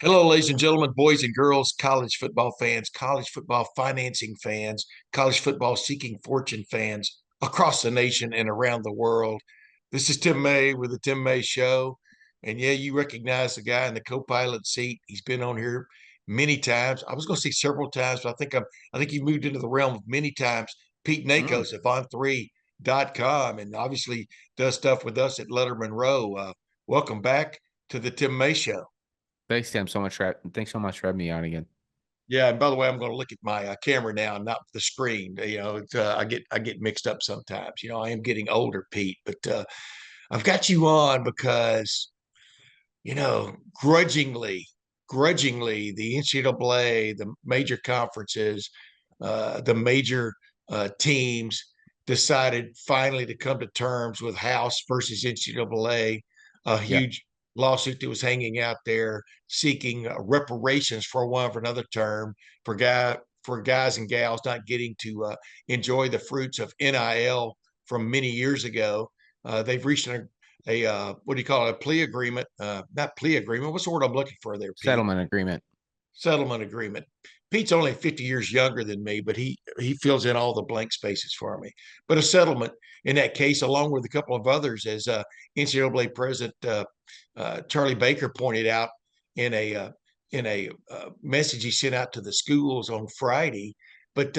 Hello, ladies and gentlemen, boys and girls, college football fans, college football financing fans, college football seeking fortune fans across the nation and around the world. This is Tim May with the Tim May Show. And yeah, you recognize the guy in the co-pilot seat. He's been on here many times. I was going to say several times, but I think he moved into the realm of many times. Pete Mm. Nakos at on3.com and obviously does stuff with us at Lettermen Row. Welcome back to the Tim May Show. Thanks, Tim. Thanks so much for having me on again. Yeah, and by the way, I'm going to look at my camera now, not the screen. I get mixed up sometimes. I am getting older, Pete, but I've got you on because grudgingly, the NCAA, the major conferences, the major teams decided finally to come to terms with House versus NCAA, a Yeah. huge lawsuit that was hanging out there seeking reparations for one for another term for guys and gals not getting to enjoy the fruits of NIL from many years ago. They've reached a what do you call it? A plea agreement? Not plea agreement. What's the word I'm looking for there, Pete? Settlement agreement. Settlement agreement. Pete's only 50 years younger than me, but he fills in all the blank spaces for me. But a settlement in that case, along with a couple of others, as NCAA President Charlie Baker pointed out in a message he sent out to the schools on Friday. But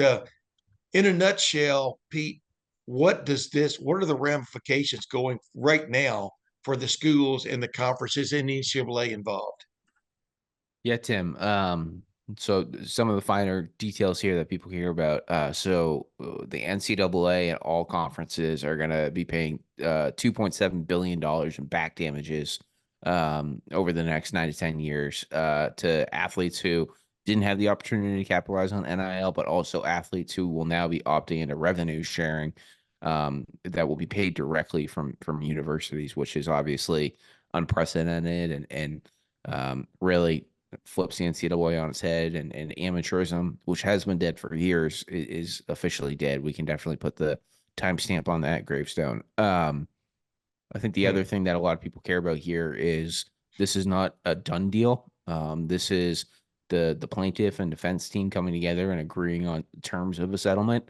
in a nutshell, Pete, what are the ramifications going right now for the schools and the conferences and the NCAA involved? Yeah, Tim. So some of the finer details here that people hear about. The NCAA and all conferences are going to be paying $2.7 billion in back damages over the next 9 to 10 years to athletes who didn't have the opportunity to capitalize on NIL, but also athletes who will now be opting into revenue sharing that will be paid directly from universities, which is obviously unprecedented and really flips the NCAA on its head, and amateurism, which has been dead for years, is officially dead. We can definitely put the timestamp on that gravestone. I think the Hmm. other thing that a lot of people care about here is this is not a done deal. This is the plaintiff and defense team coming together and agreeing on terms of a settlement.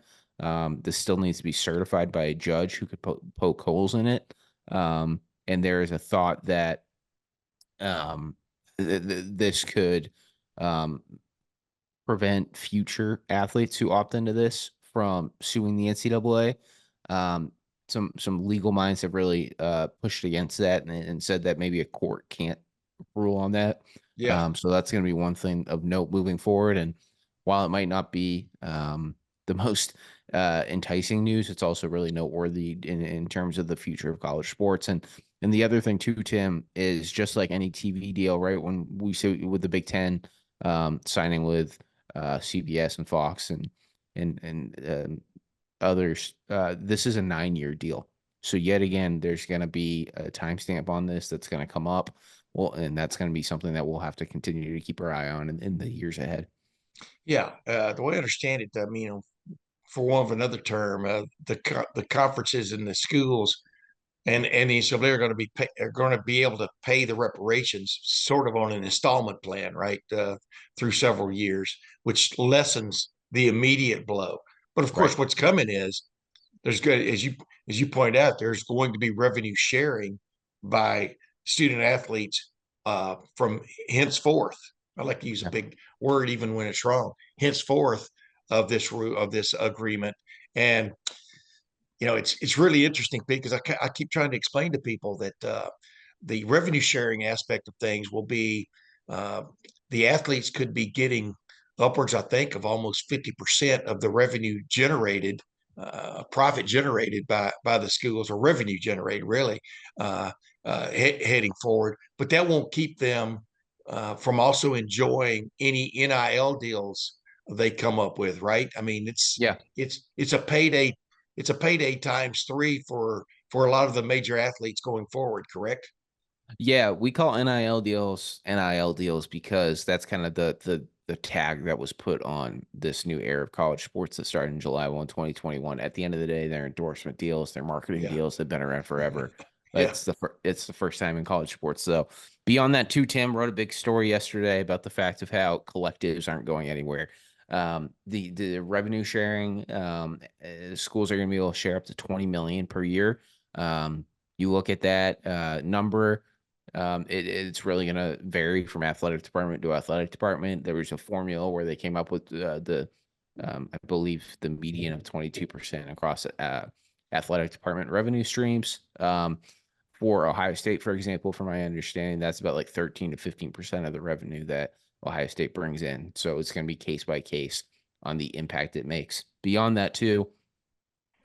This still needs to be certified by a judge who could poke holes in it. And there is a thought that um, this could um, prevent future athletes who opt into this from suing the NCAA. Um, some legal minds have really pushed against that and said that maybe a court can't rule on that. Yeah. So that's going to be one thing of note moving forward. And while it might not be the most enticing news, it's also really noteworthy in terms of the future of college sports. And the other thing too, Tim, is just like any TV deal, right? When we say with the Big Ten signing with CBS and Fox and others, this is a 9 year deal. So yet again, there's going to be a timestamp on this that's going to come up. Well, and that's going to be something that we'll have to continue to keep our eye on in the years ahead. Yeah. The way I understand it, I mean, for one of another term, the conferences and the schools and the NCAA are going to be able to pay the reparations sort of on an installment plan, right, through several years, which lessens the immediate blow. But of Right. course, what's coming is there's good as you point out, there's going to be revenue sharing by student athletes from henceforth. I like to use a Yeah. big word even when it's wrong. Henceforth of this agreement, and it's really interesting because I keep trying to explain to people that the revenue sharing aspect of things will be uh, the athletes could be getting upwards, I think, of almost 50% of the revenue generated, profit generated by the schools, or revenue generated, really, uh, heading forward. But that won't keep them from also enjoying any NIL deals they come up with, right? I mean, Yeah. it's a payday. It's a payday times three for a lot of the major athletes going forward. Correct? Yeah, we call NIL deals because that's kind of the tag that was put on this new era of college sports that started in July 1, 2021. At the end of the day, they're endorsement deals, they're marketing Yeah, deals, they've been around forever. yeah, It's the first time in college sports. So Beyond that, too, Tim wrote a big story yesterday about the fact of how collectives aren't going anywhere. The revenue sharing, schools are going to be able to share up to 20 million per year. You look at that number, it's really going to vary from athletic department to athletic department. There was a formula where they came up with I believe, the median of 22% across athletic department revenue streams. For Ohio State, for example, from my understanding, that's about like 13 to 15% of the revenue that Ohio State brings in. So it's going to be case by case on the impact it makes. Beyond that, too,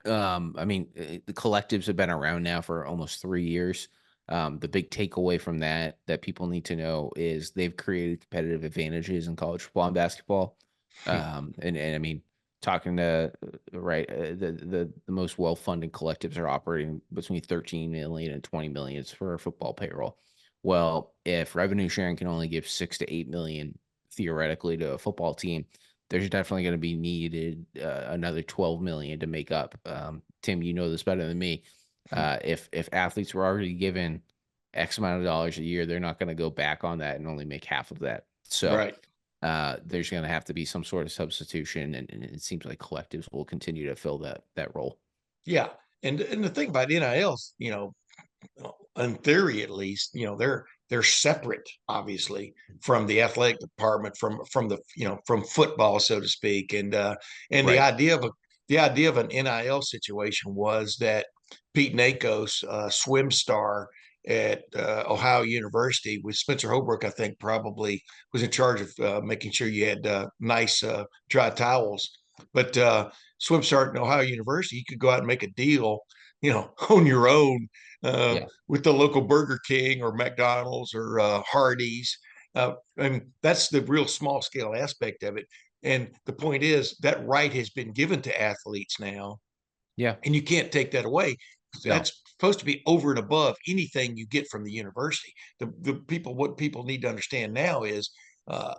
I mean, the collectives have been around now for almost 3 years. The big takeaway from that people need to know is they've created competitive advantages in college football and basketball. And I mean, talking to the most well-funded collectives are operating between 13 million and 20 million for a football payroll. Well, if revenue sharing can only give 6 to 8 million theoretically to a football team, there's definitely going to be needed another 12 million to make up. Tim, you know this better than me. If athletes were already given X amount of dollars a year, they're not going to go back on that and only make half of that. So Right. there's going to have to be some sort of substitution, and it seems like collectives will continue to fill that role. Yeah. And the thing about NILs, in theory at least, they're separate, obviously, from the athletic department, from the from football, so to speak. And Right. the idea of an NIL situation was that Pete Nakos, swim star at Ohio University, with Spencer Holbrook, I think probably was in charge of making sure you had nice dry towels. But swim star at Ohio University, you could go out and make a deal, on your own Yeah. with the local Burger King or McDonald's or Hardee's. I mean, that's the real small scale aspect of it. And the point is that right has been given to athletes now, Yeah. and you can't take that away. No. That's supposed to be over and above anything you get from the university. What people need to understand now is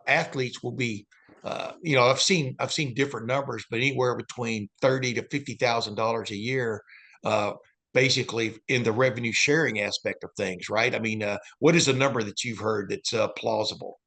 athletes will be, I've seen different numbers, but anywhere between $30,000 to $50,000 a year, uh, basically in the revenue sharing aspect of things, right? I mean, what is a number that you've heard that's plausible?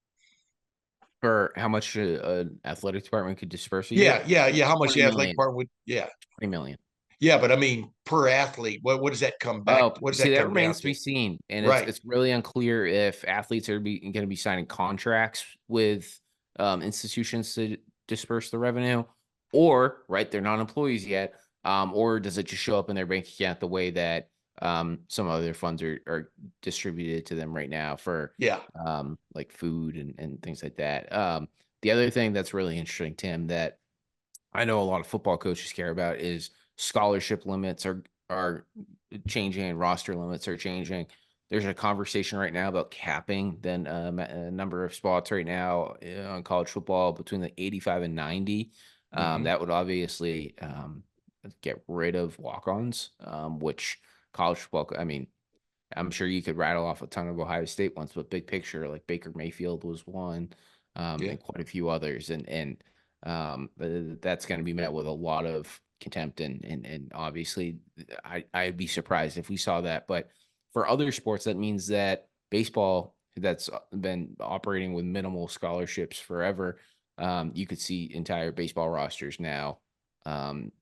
For how much an athletic department could disperse a Yeah, year? yeah, yeah. How much 20 the athletic million. department would? Yeah, 20 million. yeah. But I mean, per athlete, what does that come back? Oh, What does see, that that come down remains to to? be seen, and it's Right. it's really unclear if athletes are going to be signing contracts with institutions to disperse the revenue, or right, they're not employees yet, or does it just show up in their bank account the way that some other funds are distributed to them right now for Yeah. like food and things like that. The other thing that's really interesting, Tim, that I know a lot of football coaches care about is scholarship limits are changing and roster limits are changing. There's a conversation right now about capping then a number of spots right now on college football between the 85 and 90. Hmm. That would obviously get rid of walk-ons, which college football. I mean, I'm sure you could rattle off a ton of Ohio State ones, but big picture, like Baker Mayfield was one, Yeah. and quite a few others, and that's going to be met with a lot of contempt, and obviously, I'd be surprised if we saw that. But for other sports, that means that baseball, that's been operating with minimal scholarships forever, you could see entire baseball rosters now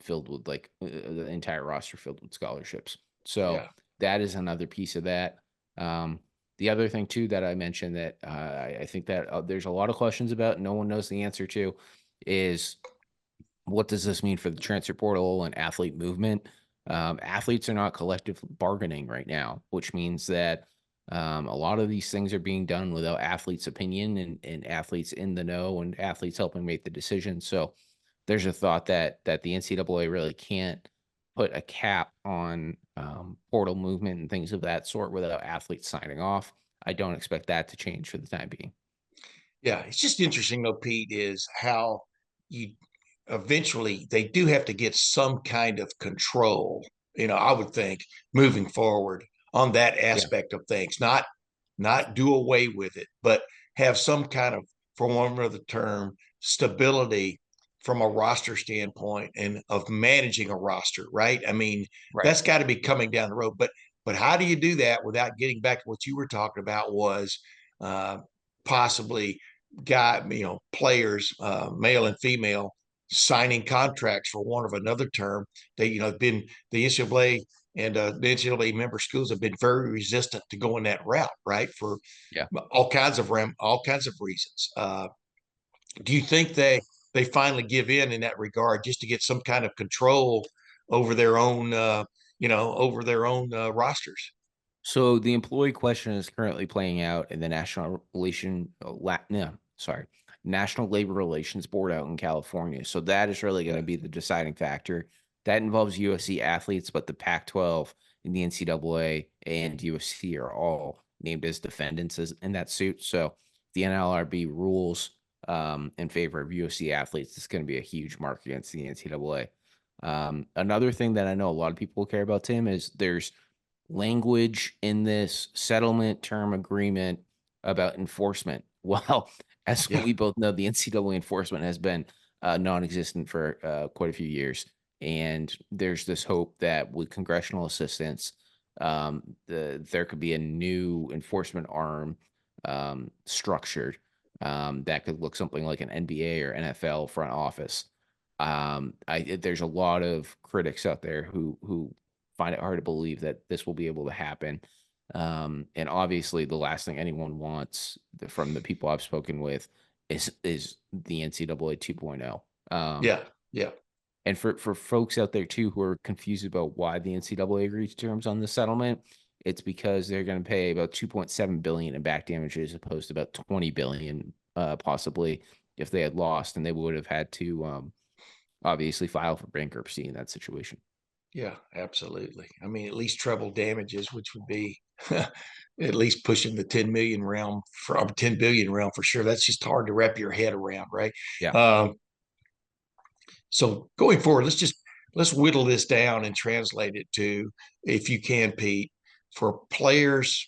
filled with the entire roster filled with scholarships. So Yeah. that is another piece of that. The other thing too that I mentioned that I think that there's a lot of questions about, no one knows the answer to, is what does this mean for the transfer portal and athlete movement? Athletes are not collective bargaining right now, which means that a lot of these things are being done without athletes' opinion and athletes in the know and athletes helping make the decision. So there's a thought that the NCAA really can't put a cap on portal movement and things of that sort without athletes signing off. I don't expect that to change for the time being. Yeah. It's just interesting though, Pete, is how you eventually they do have to get some kind of control, I would think, moving forward on that Yeah, aspect of things, not do away with it, but have some kind of, for one of the term, stability from a roster standpoint and of managing a roster, right? I mean, right. that's got to be coming down the road. But But how do you do that without getting back to what you were talking about was uh, possibly players, male and female, signing contracts for one of another term. They, been the NCAA and the NCAA member schools have been very resistant to going that route, right? For Yeah. all kinds of reasons. Do you think they finally give in that regard just to get some kind of control over their own, rosters? So the employee question is currently playing out in the National Labor Relations Board out in California. So that is really going to be the deciding factor. That involves USC athletes, but the Pac-12 and the NCAA and USC are all named as defendants in that suit. So the NLRB rules in favor of USC athletes is going to be a huge mark against the NCAA. Another thing that I know a lot of people care about, Tim, is there's language in this settlement term agreement about enforcement. Well, as Yeah, we both know, the NCAA enforcement has been non-existent for quite a few years, and there's this hope that with congressional assistance, there could be a new enforcement arm structured that could look something like an NBA or NFL front office. There's a lot of critics out there who find it hard to believe that this will be able to happen. And obviously, the last thing anyone wants from the people I've spoken with is the NCAA 2.0. yeah, yeah, And for folks out there too who are confused about why the NCAA agreed to terms on the settlement, it's because they're going to pay about 2.7 billion in back damages, as opposed to about 20 billion, possibly if they had lost, and they would have had to obviously file for bankruptcy in that situation. yeah, absolutely. I mean, at least treble damages, which would be at least pushing the 10 million realm from 10 billion realm for sure. That's just hard to wrap your head around, right? Yeah. Um, so going forward, let's whittle this down and translate it to, if you can, Pete, for players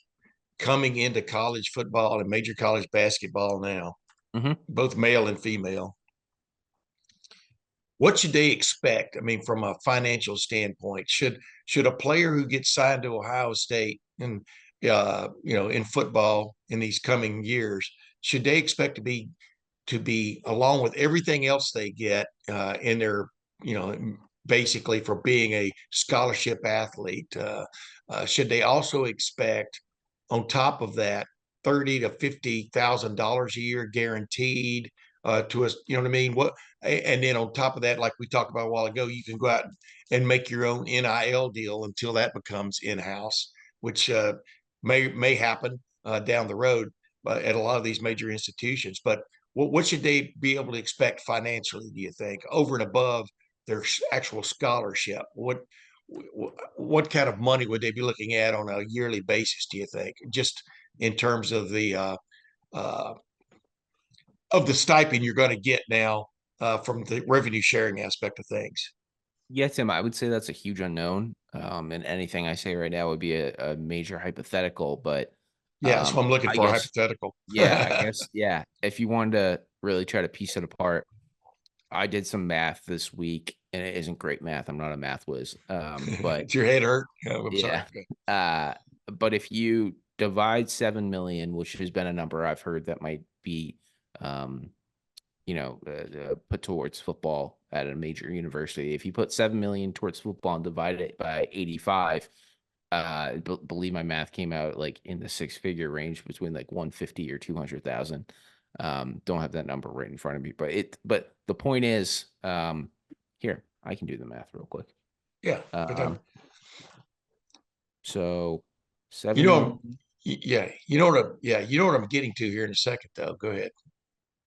coming into college football and major college basketball now, Hmm. both male and female. What should they expect? I mean, from a financial standpoint, should a player who gets signed to Ohio State and in football in these coming years, should they expect to be along with everything else they get in their, basically for being a scholarship athlete? Should they also expect, on top of that, $30,000 to $50,000 a year guaranteed to us? You know what I mean? And then on top of that, like we talked about a while ago, you can go out and make your own NIL deal until that becomes in house, which may happen down the road at a lot of these major institutions. But what should they be able to expect financially, do you think, over and above their actual scholarship? What kind of money would they be looking at on a yearly basis, do you think, just in terms uh, of the stipend you're going to get now from the revenue sharing aspect of things? Yeah, Tim, I would say that's a huge unknown. And anything I say right now would be a major hypothetical, but Yeah, so I'm looking I for a guess, hypothetical. yeah, I guess, yeah. If you wanted to really try to piece it apart, I did some math this week, and it isn't great math. I'm not a math whiz. But Did your head hurt? Oh, I'm sorry. yeah. Uh, but if you divide 7 million, which has been a number I've heard that might be, um, put towards football at a major university. If you put 7 million towards football and divide it by 85, believe my math came out like in the six-figure range between like 150 or 200,000. Don't have that number right in front of me, but the point is, here, I can do the math real quick. Yeah, but Um, so you 7 know, million. yeah, you know what I'm getting to here in a second, though. Go ahead.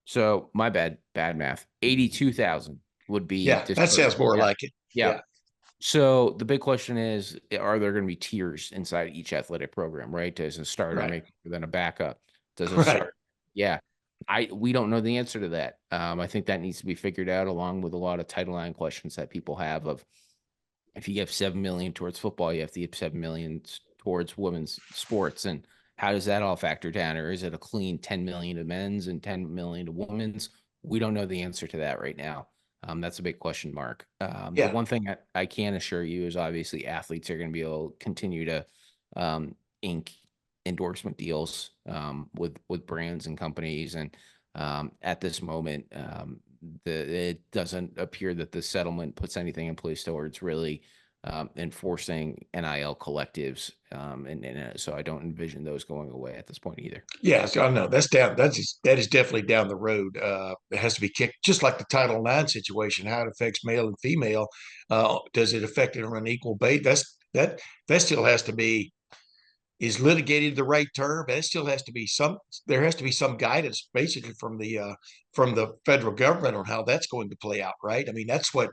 So my bad math. 82,000 would be Yeah, that dispersed. sounds more Yeah. like it. Yeah. Yeah, So the big question is, are there going to be tiers inside each athletic program, right? Does a starter right, make more than a backup? Does a right. start? Yeah. We don't know the answer to that. I think that needs to be figured out along with a lot of Title IX questions that people have of, if you give 7 million towards football, you have to give 7 million towards women's sports. And how does that all factor down? Or is it a clean 10 million to men's and 10 million to women's? We don't know the answer to that right now. That's a big question mark. The Yeah, one thing I can assure you is obviously athletes are going to be able to continue to ink endorsement deals with brands and companies. And at this moment, it doesn't appear that the settlement puts anything in place towards really enforcing NIL collectives. And so I don't envision those going away at this point either. Yeah, so I know that's down. That is definitely down the road. It has to be kicked, just like the Title IX situation. How it affects male and female. Does it affect it on an equal basis? That still has to be is litigated the right term. And it still has to be some. There has to be some guidance, basically from the federal government on how that's going to play out. Right. I mean, that's the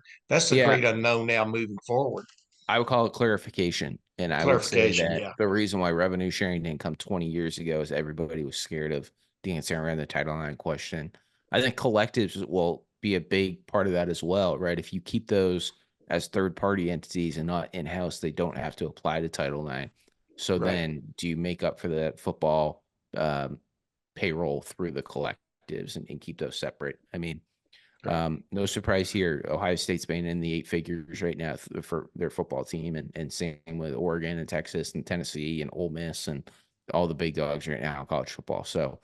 Yeah, great unknown now moving forward. I would call it clarification. And I would say Clarification. that Yeah. the reason why revenue sharing didn't come 20 years ago is everybody was scared of dancing around the Title IX question. I think collectives will be a big part of that as well, right? If you keep those as third party entities and not in house, they don't have to apply to Title IX. So Right. then do you make up for that football um, payroll through the collectives and keep those separate? I mean, Right. no surprise here. Ohio State's paying in the 8 figures right now for their football team, and same with Oregon and Texas and Tennessee and Ole Miss and all the big dogs right now in college football. So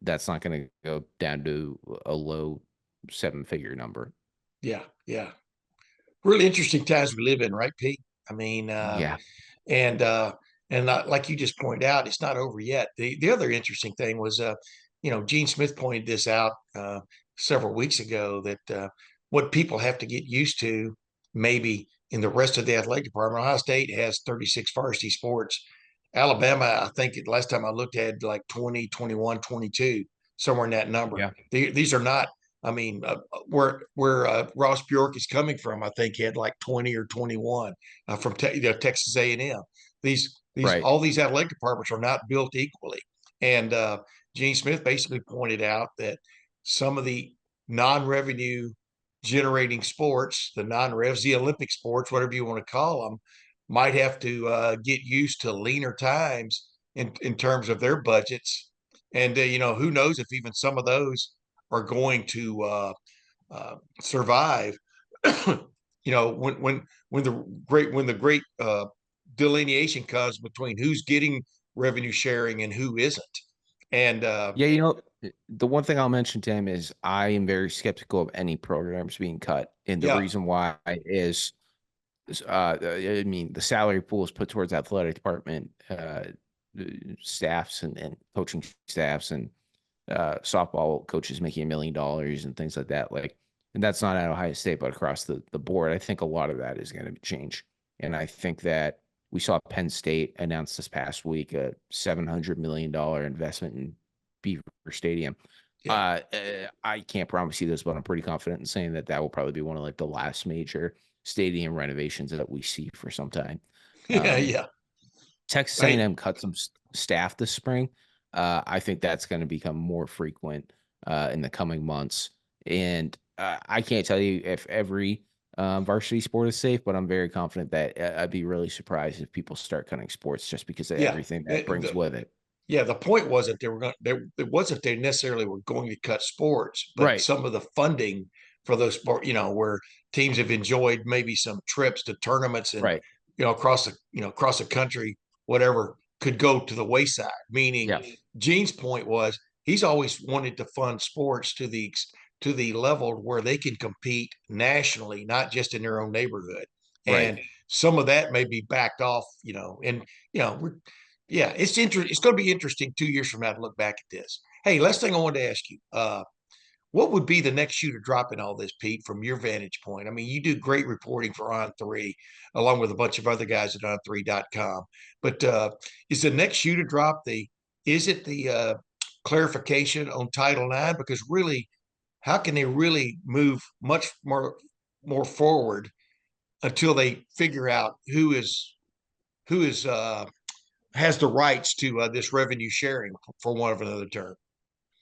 that's not going to go down to a low 7 figure number. Yeah. Yeah. Really interesting times we live in, right, Pete? I mean, Yeah. and like you just pointed out, it's not over yet. The other interesting thing was, Gene Smith pointed this out several weeks ago that what people have to get used to, maybe in the rest of the athletic department. Ohio State has 36 varsity sports. Alabama, I think last time I looked, had like 20, 21, 22, somewhere in that number. Yeah. These are not. I mean, where Ross Bjork is coming from, I think he had like 20 or 21 from Texas A&M. These Right. all these athletic departments are not built equally, and Gene Smith basically pointed out that some of the non-revenue generating sports, the non-revs, the Olympic sports, whatever you want to call them, might have to get used to leaner times in terms of their budgets, and who knows if even some of those are going to survive. When the great delineation comes between who's getting revenue sharing and who isn't, and Yeah. The one thing I'll mention, Tim, is I am very skeptical of any programs being cut. And the yeah, reason why is I mean, the salary pool is put towards athletic department staffs and coaching staffs and softball coaches making $1 million and things like that. Like, and that's not at Ohio State, but across the board. I think a lot of that is going to change. And I think that we saw Penn State announce this past week a $700 million investment in Beaver Stadium. yeah, I can't promise you this, but I'm pretty confident in saying that that will probably be one of like the last major stadium renovations that we see for some time. yeah, Um, yeah, Texas right, A&M cut some staff this spring. I think that's going to become more frequent in the coming months. And I can't tell you if every varsity sport is safe, but I'm very confident that I'd be really surprised if people start cutting sports just because of yeah. everything that brings with it. Yeah, the point wasn't they were going. It wasn't they necessarily were going to cut sports, but Right. some of the funding for those sport, where teams have enjoyed maybe some trips to tournaments and Right. across the country, whatever could go to the wayside. Meaning, Yeah. Gene's point was he's always wanted to fund sports to the level where they can compete nationally, not just in their own neighborhood. Right. And some of that may be backed off, and we're yeah, it's going to be interesting 2 years from now to look back at this. Hey, last thing I wanted to ask you, what would be the next shoe to drop in all this, Pete, from your vantage point? I mean, you do great reporting for On3, along with a bunch of other guys at on3.com. But is the next shoe to drop is it the clarification on Title IX? Because really, how can they really move much more forward until they figure out who is has the rights to this revenue sharing, for one of another term?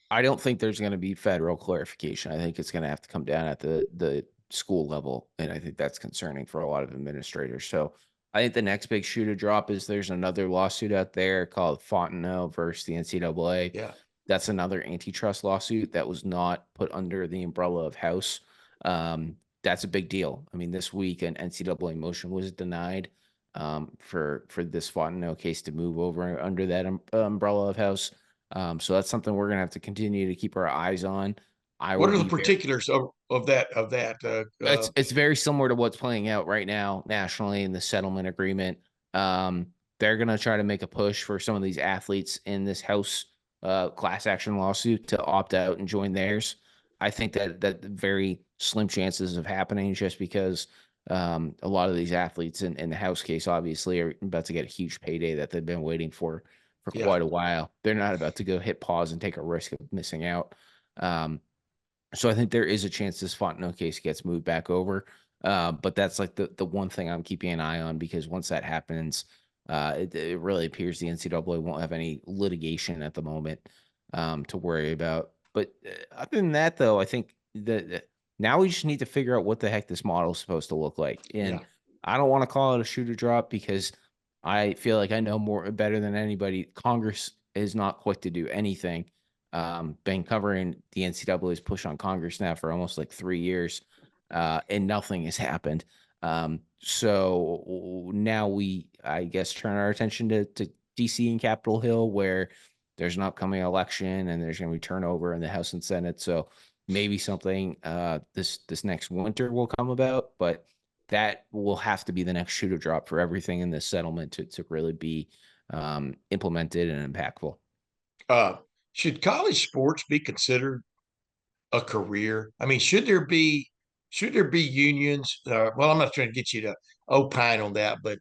I don't think there's going to be federal clarification. I think it's going to have to come down at the school level, and I think that's concerning for a lot of administrators. So I think the next big shoe to drop is there's another lawsuit out there called Fontenot versus the NCAA. Yeah, That's another antitrust lawsuit that was not put under the umbrella of House. That's a big deal. I mean, this week an NCAA motion was denied for this Fontenot case to move over under that umbrella of house. So that's something we're gonna have to continue to keep our eyes on. I What will are the be very particulars of that? it's very similar to what's playing out right now nationally in the settlement agreement. They're gonna try to make a push for some of these athletes in this house class action lawsuit to opt out and join theirs. I think that very slim chances of happening just because a lot of these athletes in the house case obviously are about to get a huge payday that they've been waiting for Yeah, quite a while. They're not about to go hit pause and take a risk of missing out. Um, so I think there is a chance this Fontenot case gets moved back over. But that's like the one thing I'm keeping an eye on because once that happens, it really appears the NCAA won't have any litigation at the moment to worry about. But other than that, though, I think that now we just need to figure out what the heck this model is supposed to look like. And yeah. I don't want to call it a shooter drop because I feel like I know more better than anybody. Congress is not quick to do anything. Been covering the NCAA's push on Congress now for almost like 3 years, and nothing has happened. So now we, I guess, turn our attention to DC and Capitol Hill, where there's an upcoming election and there's going to be turnover in the House and Senate. So maybe something this next winter will come about, but that will have to be the next shooter drop for everything in this settlement to really be implemented and impactful. Uh, should college sports be considered a career? I mean, should there be unions? Well, I'm not trying to get you to opine on that, but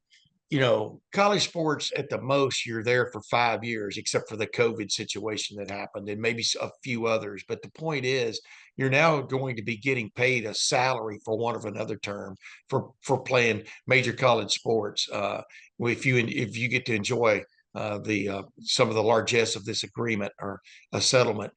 college sports at the most you're there for 5 years, except for the COVID situation that happened, and maybe a few others. But the point is, you're now going to be getting paid a salary, for want of another term, for playing major college sports. If you get to enjoy the some of the largesse of this agreement or a settlement,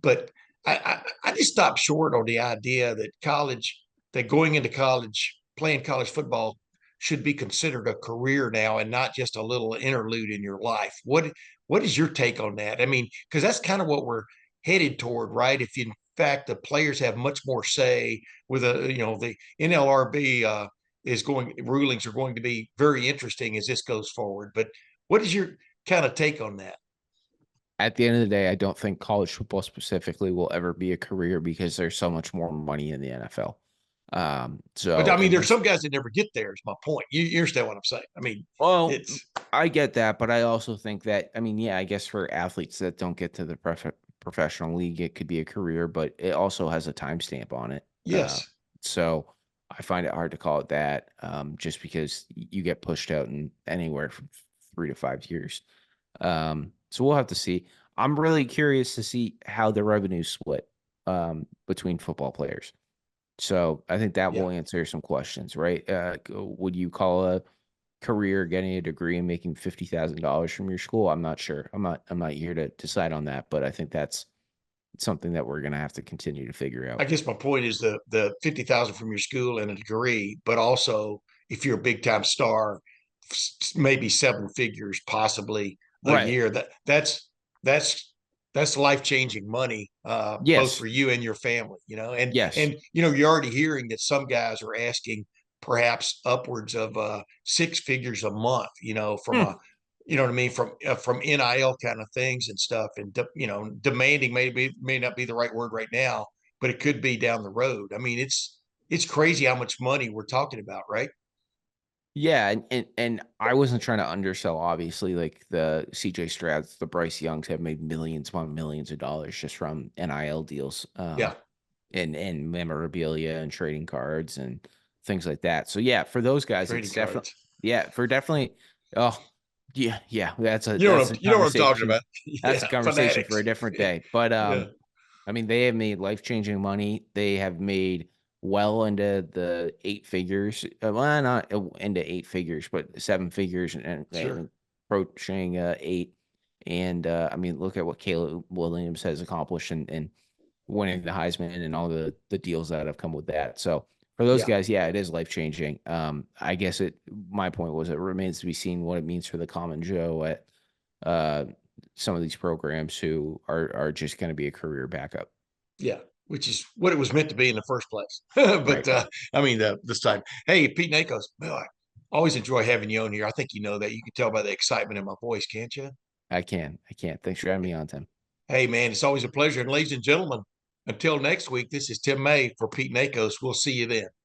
but I just stopped short on the idea that going into college, playing college football should be considered a career now and not just a little interlude in your life. What is your take on that? I mean, because that's kind of what we're headed toward, right? If in fact the players have much more say with the NLRB rulings are going to be very interesting as this goes forward. But what is your kind of take on that? At the end of the day, I don't think college football specifically will ever be a career because there's so much more money in the NFL. But I So mean, there's once, some guys that never get there. Is my point. You understand what I'm saying? I mean, well, it's I get that, but I also think that, I mean, yeah, I guess for athletes that don't get to the professional league, it could be a career, but it also has a timestamp on it. yes. So I find it hard to call it that, just because you get pushed out in anywhere from 3 to 5 years. So we'll have to see. I'm really curious to see how the revenue split between football players. So I think that Yeah. will answer some questions, right? Would you call a career getting a degree and making $50,000 from your school? I'm not sure. I'm not here to decide on that, but I think that's something that we're gonna have to continue to figure I out. guess my point is the 50,000 from your school and a degree, but also if you're a big time star, maybe seven figures, possibly a Right. year. That's that's life changing money, both Yes. for you and your family. And Yes. and you're already hearing that some guys are asking perhaps upwards of 6 figures a month. From Hmm. a you know what I mean, from NIL kind of things and stuff, and demanding may not be the right word right now, but it could be down the road. I mean, it's crazy how much money we're talking about, right? Yeah, and I wasn't trying to undersell, obviously, like the CJ Strouds, the Bryce Youngs have made millions upon millions of dollars just from NIL deals, Yeah, and memorabilia and trading cards and things like that. So yeah, for those guys, trading it's definitely, cards. yeah, for definitely, oh yeah, yeah, that's a You know that's what a you know what I'm talking conversation. about? That's a Yeah, conversation for fanatics. a different day. But Yeah, I mean, they have made life-changing money. They have made well into the 8 figures. Well, not into 8 figures, but 7 figures and sure. approaching eight. And I mean, look at what Caleb Williams has accomplished and winning the Heisman and all the deals that have come with that. So for those Yeah, guys, yeah, it is life-changing. I guess my point was it remains to be seen what it means for the common Joe at uh, some of these programs who are just going to be a career backup. yeah. Which is what it was meant to be in the first place. But Right. I mean, this time, hey, Pete Nakos, boy, Always enjoy having you on here. I think you know that. You can tell by the excitement in my voice, can't you? I can. I can. Thanks for having me on, Tim. Hey, man, it's always a pleasure. And ladies and gentlemen, until next week, this is Tim May for Pete Nakos. We'll see you then.